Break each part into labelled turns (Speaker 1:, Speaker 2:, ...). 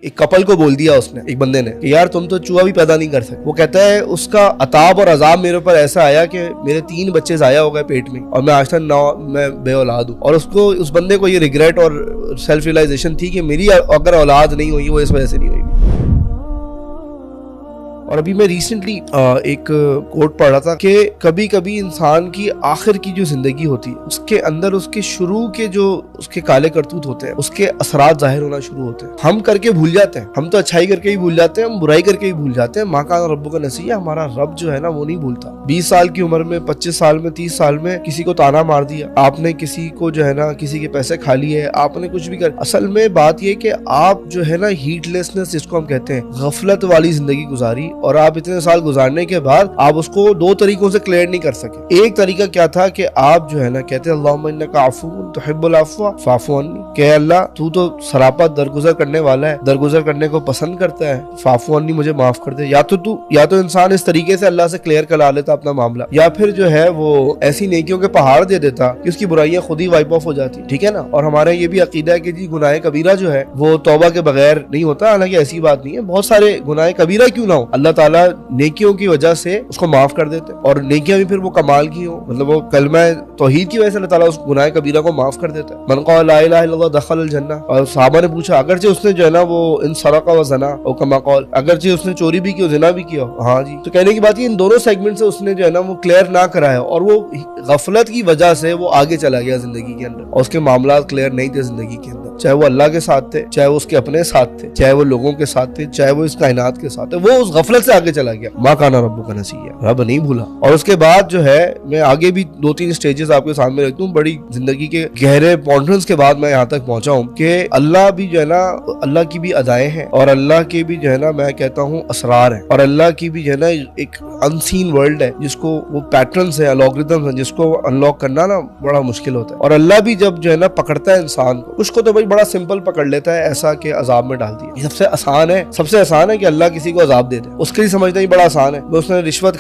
Speaker 1: ایک کپل کو بول دیا اس نے, ایک بندے نے, کہ یار تم تو چوہا بھی پیدا نہیں کر سکتے. وہ کہتا ہے اس کا عذاب اور عذاب میرے اوپر ایسا آیا کہ میرے 3 بچے ضائع ہو گئے پیٹ میں, اور میں آج تک میں بے اولاد ہوں. اور اس بندے کو یہ ریگریٹ اور سیلف ریلائزیشن تھی کہ میری اگر اولاد نہیں ہوئی وہ اس وجہ سے نہیں ہوئی. اور ابھی میں ریسنٹلی ایک کوٹ پڑھ رہا تھا کہ کبھی کبھی انسان کی آخر کی جو زندگی ہوتی ہے اس کے اندر اس کے شروع کے جو اس کے کالے کرتوت ہوتے ہیں اس کے اثرات ظاہر ہونا شروع ہوتے ہیں. ہم کر کے بھول جاتے ہیں, ہم تو اچھائی کر کے ہی بھول جاتے ہیں, ہم برائی کر کے ہی بھول جاتے ہیں. ماں کا رب کا نسیہ, ہمارا رب جو ہے نا وہ نہیں بھولتا. 20 سال کی عمر میں, 25 سال میں, 30 سال میں کسی کو تانا مار دیا آپ نے, کسی کو جو ہے نا کسی کے پیسے کھا لیے آپ نے, کچھ بھی کر. اصل میں بات یہ کہ آپ جو ہے نا ہیٹ لیسنس جس کو ہم کہتے ہیں, غفلت والی زندگی گزاری, اور آپ اتنے سال گزارنے کے بعد آپ اس کو 2 طریقوں سے کلیئر نہیں کر سکے. ایک طریقہ کیا تھا کہ آپ جو ہے نا کہتے ہیں اللہم انک عفو تحب العفو فاعف عنی, کہ اللہ تو سراپا درگزر کرنے والا ہے, درگزر کرنے کو پسند کرتا ہے, فاعف عنی مجھے معاف کر دے. یا تو انسان اس طریقے سے اللہ سے کلیئر کرا لیتا اپنا معاملہ, یا پھر جو ہے وہ ایسی نیکیوں کے پہاڑ دے دیتا کہ اس کی برائیاں خود ہی وائپ آف ہو جاتی. ٹھیک ہے نا. اور ہمارے یہ بھی عقیدہ ہے کہ جی گناہ کبیرہ جو ہے وہ توبہ کے بغیر نہیں ہوتا. حالانکہ ایسی بات نہیں ہے, بہت سارے گناہ کبیرہ کیوں نہ ہو اللہ تعالیٰ نیکیوں کی وجہ سے اس کو معاف کر دیتے, اور نیکیاں بھی پھر وہ کمال کی ہوں, مطلب وہ کلمہ توحید کی وجہ سے اللہ تعالیٰ اس گناہ کبیرہ کو معاف کر دیتا ہے. من قال لا الہ الا اللہ دخل الجنہ. اور صحابہ نے پوچھا اگرچہ اس نے جو ہے نا وہ ان سرق و زنا او کما قال, اگرچہ اس نے چوری بھی کی, زنا بھی کیا, ہاں جی. تو کہنے کی بات یہ ان دونوں سیگمنٹ سے اس نے جو ہے نا وہ کلیئر نہ کرایا, اور وہ غفلت کی وجہ سے وہ آگے چلا گیا زندگی کے اندر, اور اس کے معاملات کلیئر نہیں تھے زندگی کے اندر, چاہے وہ اللہ کے ساتھ تھے, چاہے وہ اس کے اپنے ساتھ تھے, چاہے وہ لوگوں کے ساتھ تھے, چاہے وہ اس کائنات کے ساتھ تھے. وہ اس غفلت سے آگے چلا گیا. ماں کانا رب کا نسیہ, رب نہیں بھولا. اور اس کے بعد جو ہے میں آگے بھی 2-3 اسٹیجز آپ کے سامنے رکھتا ہوں, بڑی زندگی کے گہرے پونڈرنس کے بعد میں یہاں تک پہنچا ہوں کہ اللہ بھی جو ہے نا, اللہ کی بھی ادائیں ہیں, اور اللہ کے بھی جو ہے نا میں کہتا ہوں اسرار ہیں, اور اللہ کی بھی جو ہے نا ایک انسین ورلڈ ہے جس کو وہ پیٹرنز ہیں, الگورتھمز ہیں, جس کو انلاک کرنا نا بڑا مشکل ہوتا ہے. اور اللہ بھی جب جو ہے نا پکڑتا ہے انسان کو, اس کو تو بھائی بڑا سمپل پکڑ لیتا ہے, ایسا کہ عذاب میں ڈال دیا. یہ سب سے آسان ہے کہ اللہ کسی کو عذاب دے دے, اس کے لیے سمجھنا ہی بڑا آسان ہے. اس نے رشوت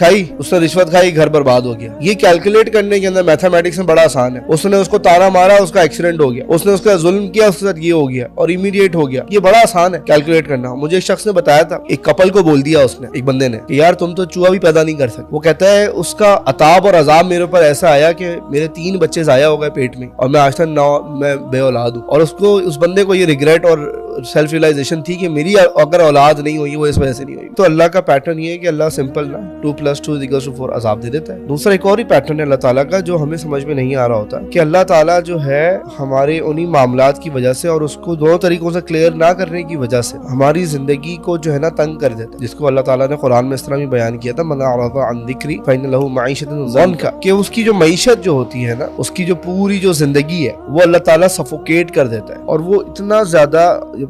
Speaker 1: کھائی گھر برباد ہو گیا. یہ کیلکولیٹ کرنے کے اندر میتھمیٹکس میں بڑا آسان ہے. اس نے اس کو تانا مارا, اس کا ایکسیڈنٹ ہو گیا, اس نے اس کا ظلم کیا, اس کے ساتھ یہ ہو گیا, اور امیڈیٹ ہو گیا. یہ بڑا آسان ہے کیلکولیٹ کرنا. مجھے ایک شخص نے بتایا تھا, ایک کپل کو بول دیا اس نے, ایک بندے نے, کہ یار تم تو چوہا بھی پیدا نہیں کر سکتے. وہ کہتا ہے اس کا عذاب اور عذاب میرے اوپر ایسا آیا کہ میرے 3 بچے ضائع ہو گئے پیٹ میں, اور میں آج تک میں بے اولاد ہوں. اور اس بندے کو یہ ریگریٹ اور سیلف ریلائزیشن تھی کہ میری اگر اولاد نہیں ہوئی وہ اس وجہ سے نہیں ہوئی. تو اللہ کا پیٹرن یہ ہے کہ اللہ سمپل نا 2+2=4 عذاب دے دیتا ہے. دوسرا ایک اور ہی پیٹرن ہے اللہ تعالیٰ کا جو ہمیں سمجھ میں نہیں آ رہا ہوتا, کہ اللہ تعالیٰ جو ہے ہمارے انہی معاملات کی وجہ سے اور اس کو 2 طریقوں سے کلیئر نہ کرنے کی وجہ سے ہماری زندگی کو جو ہے نا تنگ کر دیتا ہے, جس کو اللہ تعالیٰ نے قرآن میں اس طرح بھی بیان کیا تھا, من اعرض عن ذکری فإن له معیشۃ ضنکا, کہ اس کی جو معیشت جو ہوتی ہے نا, اس کی جو پوری جو زندگی ہے وہ اللہ تعالیٰ سفوکیٹ کر دیتا ہے. اور وہ اتنا زیادہ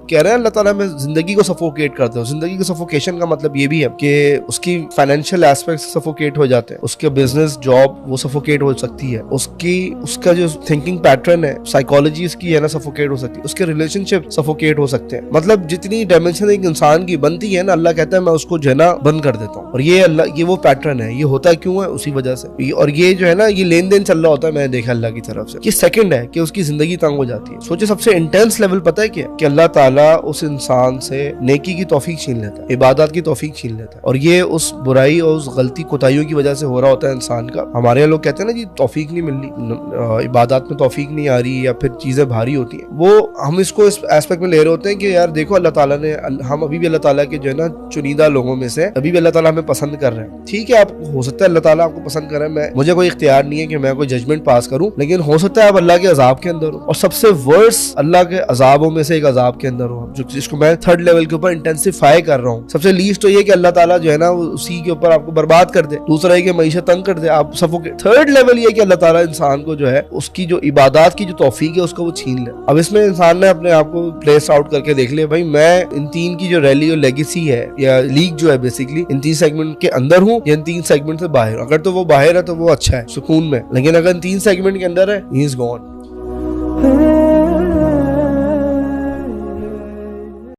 Speaker 1: کہہ رہے ہیں اللہ تعالیٰ میں زندگی کو سفوکیٹ کرتا ہے. زندگی کو سفوکیشن کا مطلب یہ بھی ہے کہ اس کی فائنینشیل ایسپیکٹس سفوکیٹ ہو جاتے ہیں, اس کے بزنس جاب وہ سفوکیٹ ہو سکتی ہے, اس کا جو تھنکنگ پیٹرن ہے, سائیکالوجی اس کی ہے نا سفوکیٹ ہو سکتی ہے, اس کے ریلیشن شپ سفوکیٹ ہو سکتے ہیں. مطلب جتنی ڈائمینشن ایک انسان کی بنتی ہے نا, اللہ کہتا ہے میں اس کو جو ہے نا بند کر دیتا ہوں. اور یہ وہ پیٹرن ہے. یہ ہوتا کیوں ہے؟ اسی وجہ سے. اور یہ جو ہے نا یہ لین دین چل رہا ہوتا ہے, میں نے دیکھا اللہ کی طرف سے. یہ سیکنڈ ہے کہ اس کی زندگی تنگ ہو جاتی ہے. سوچے سب سے انٹینس لیول پتہ ہے کیا, کہ اللہ تعالیٰ اس انسان سے نیکی کی توفیق چھین لیتا ہے, عبادات کی توفیق چھین لیتا ہے. اور یہ اس برائی اور اس غلطی کوتاہیوں کی وجہ سے ہو رہا ہوتا ہے انسان کا. ہمارے یہاں لوگ کہتے ہیں نا جی توفیق نہیں مل رہی, عبادات میں توفیق نہیں آ رہی, یا پھر چیزیں بھاری ہوتی ہیں. وہ ہم اس کو اس ایسپیکٹ میں لے رہے ہوتے ہیں کہ یار دیکھو اللہ تعالیٰ نے, ہم ابھی بھی اللہ تعالیٰ کے جو ہے نا چنیدہ لوگوں میں سے, ابھی بھی اللہ تعالیٰ ہمیں پسند کر رہے ہیں. ٹھیک ہے, آپ ہو سکتا ہے اللہ تعالیٰ آپ کو پسند کر رہے ہیں, مجھے کوئی اختیار نہیں ہے کہ میں کوئی ججمنٹ پاس کروں, لیکن ہو سکتا ہے آپ اللہ کے عذاب کے اندر ہو, اور سب سے ورس اللہ کے عذابوں میں سے ایک عذاب کے اندر ہو, جس کو میں 3rd لیول کے اوپر انٹینسیفائی کر رہا ہوں. سب سے لیسٹ تو یہ کہ اللہ تعالیٰ جو ہے نا اسی کے اوپر آپ کو برباد کر دے. دوسرا ہے کہ معیشت تنگ کر دے, آپ سفوکیٹ. 3rd لیول یہ کہ اللہ تعالیٰ انسان کو جو ہے اس کی جو عبادات کی جو توفیق ہے اس کو وہ چھین لے. اب اس میں انسان نے اپنے آپ کو پلیس آؤٹ کر کے دیکھ لیا, بھائی میں ان 3 کی جو ریلی اور لیگیسی ہے یا لیگ جو ہے بیسیکلی ان 3 سیگمنٹ کے اندر ہوں یا ان 3 سیگمنٹ سے باہر. اگر تو وہ باہر ہے تو وہ اچھا ہے, سکون میں, لیکن اگر ان 3 سیگمنٹ کے اندر ہے, ہی از گون.